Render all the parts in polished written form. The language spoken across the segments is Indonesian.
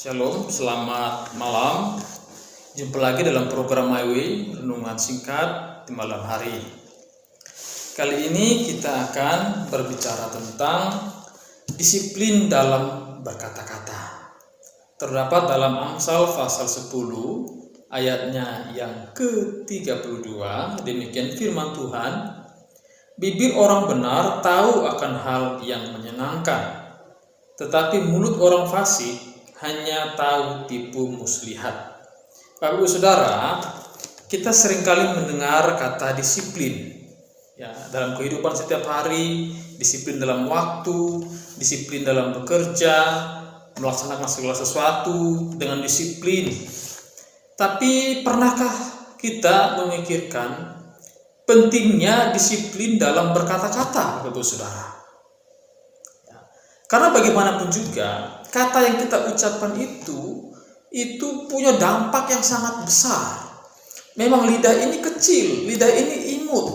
Shalom, selamat malam. Jumpa lagi dalam program My Way, renungan singkat di malam hari. Kali ini kita akan berbicara tentang disiplin dalam berkata-kata. Terdapat dalam Amsal pasal 10 ayatnya yang ke-32, demikian firman Tuhan, bibir orang benar tahu akan hal yang menyenangkan, tetapi mulut orang fasik hanya tahu tipu muslihat. Bapak Ibu Saudara, kita seringkali mendengar kata disiplin. Ya, dalam kehidupan setiap hari, disiplin dalam waktu, disiplin dalam bekerja, melaksanakan segala sesuatu dengan disiplin. Tapi pernahkah kita memikirkan pentingnya disiplin dalam berkata-kata, Bapak Ibu Saudara? Karena bagaimanapun juga, kata yang kita ucapkan itu punya dampak yang sangat besar. Memang lidah ini kecil, lidah ini imut,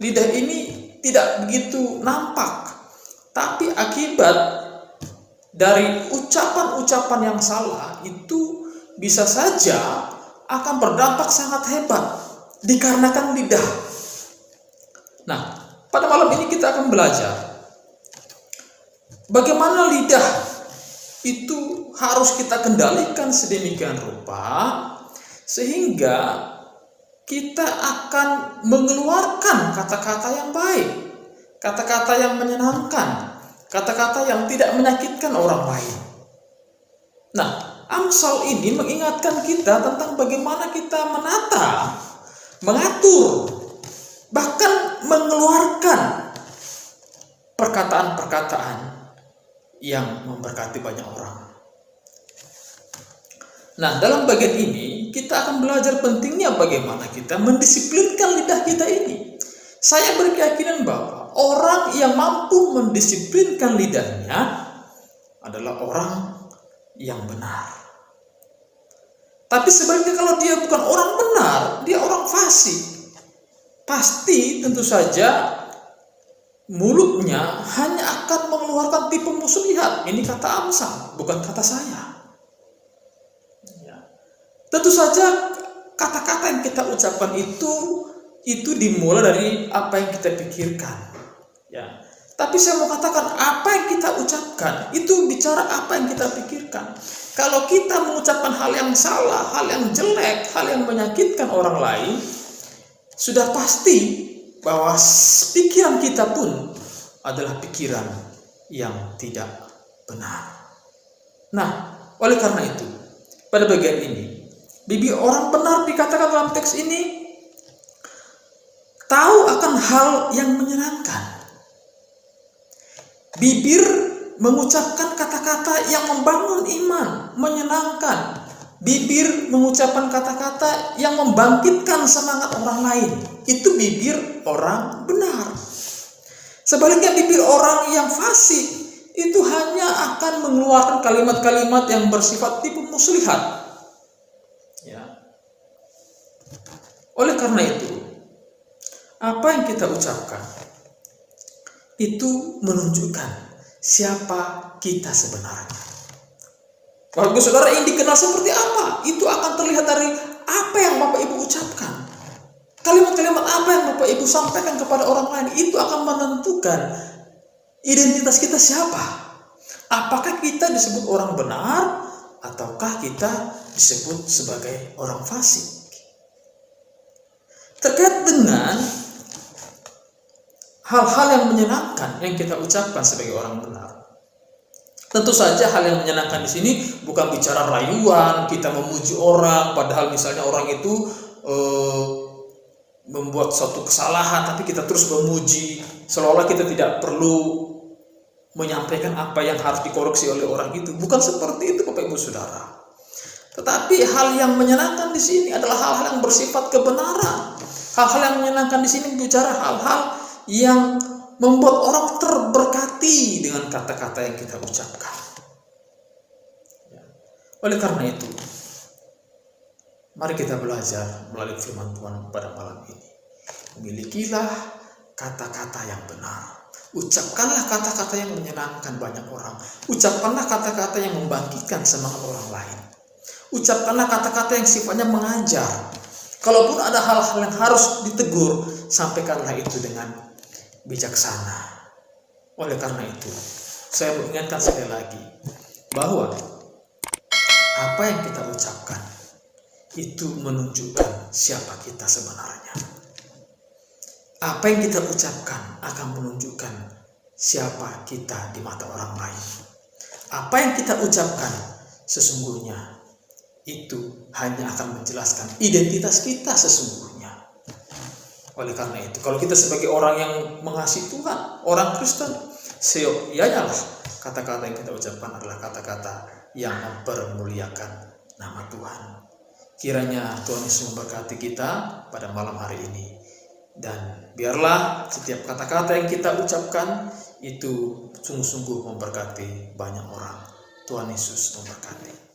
lidah ini tidak begitu nampak. Tapi akibat dari ucapan-ucapan yang salah itu bisa saja akan berdampak sangat hebat dikarenakan lidah. Nah, pada malam ini kita akan belajar bagaimana lidah itu harus kita kendalikan sedemikian rupa sehingga kita akan mengeluarkan kata-kata yang baik, kata-kata yang menyenangkan, kata-kata yang tidak menyakitkan orang lain. Nah, Amsal ini mengingatkan kita tentang bagaimana kita menata, mengatur, bahkan mengeluarkan perkataan-perkataan yang memberkati banyak orang. Nah, dalam bagian ini kita akan belajar pentingnya bagaimana kita mendisiplinkan lidah kita ini. Saya berkeyakinan bahwa orang yang mampu mendisiplinkan lidahnya adalah orang yang benar. Tapi sebaliknya kalau dia bukan orang benar, dia orang fasik, pasti tentu saja mulutnya hanya akan mengeluarkan tipu muslihat. Ini kata Amsal, bukan kata saya. Ya. Tentu saja kata-kata yang kita ucapkan itu dimulai dari apa yang kita pikirkan. Ya. Tapi saya mau katakan, apa yang kita ucapkan itu bicara apa yang kita pikirkan. Kalau kita mengucapkan hal yang salah, hal yang jelek, hal yang menyakitkan orang lain, sudah pasti bahwa pikiran kita pun adalah pikiran yang tidak benar. Nah, oleh karena itu, pada bagian ini, bibir orang benar dikatakan dalam teks ini tahu akan hal yang menyenangkan. Bibir mengucapkan kata-kata yang membangun iman, menyenangkan. Bibir mengucapkan kata-kata yang membangkitkan semangat orang lain. Itu bibir orang benar. Sebaliknya bibir orang yang fasik itu hanya akan mengeluarkan kalimat-kalimat yang bersifat tipu muslihat. Ya. Oleh karena itu, apa yang kita ucapkan itu menunjukkan siapa kita sebenarnya. Bapak Ibu Saudara, yang dikenal seperti apa? Itu akan terlihat dari apa yang Bapak Ibu ucapkan. Kalimat-kalimat apa yang Bapak Ibu sampaikan kepada orang lain itu akan menentukan identitas kita siapa. Apakah kita disebut orang benar ataukah kita disebut sebagai orang fasik. Terkait dengan hal-hal yang menyenangkan yang kita ucapkan sebagai orang benar. Tentu saja hal yang menyenangkan di sini bukan bicara rayuan, kita memuji orang, padahal misalnya orang itu membuat suatu kesalahan, tapi kita terus memuji, seolah-olah kita tidak perlu menyampaikan apa yang harus dikoreksi oleh orang itu. Bukan seperti itu, Bapak Ibu Saudara. Tetapi hal yang menyenangkan di sini adalah hal-hal yang bersifat kebenaran. Hal-hal yang menyenangkan di sini bicara hal-hal yang membuat orang terberkati dengan kata-kata yang kita ucapkan. Oleh karena itu, mari kita belajar melalui firman Tuhan pada malam ini. Milikilah kata-kata yang benar. Ucapkanlah kata-kata yang menyenangkan banyak orang. Ucapkanlah kata-kata yang membangkitkan semangat orang lain. Ucapkanlah kata-kata yang sifatnya mengajar. Kalaupun ada hal-hal yang harus ditegur, sampaikanlah itu dengan bijaksana. Oleh karena itu, saya mengingatkan sekali lagi bahwa apa yang kita ucapkan itu menunjukkan siapa kita sebenarnya. Apa yang kita ucapkan akan menunjukkan siapa kita di mata orang lain. Apa yang kita ucapkan sesungguhnya itu hanya akan menjelaskan identitas kita sesungguhnya. Oleh karena itu, kalau kita sebagai orang yang mengasihi Tuhan, orang Kristen, seyogyanya kata-kata yang kita ucapkan adalah kata-kata yang mempermuliakan nama Tuhan. Kiranya Tuhan Yesus memberkati kita pada malam hari ini. Dan biarlah setiap kata-kata yang kita ucapkan itu sungguh-sungguh memberkati banyak orang. Tuhan Yesus memberkati.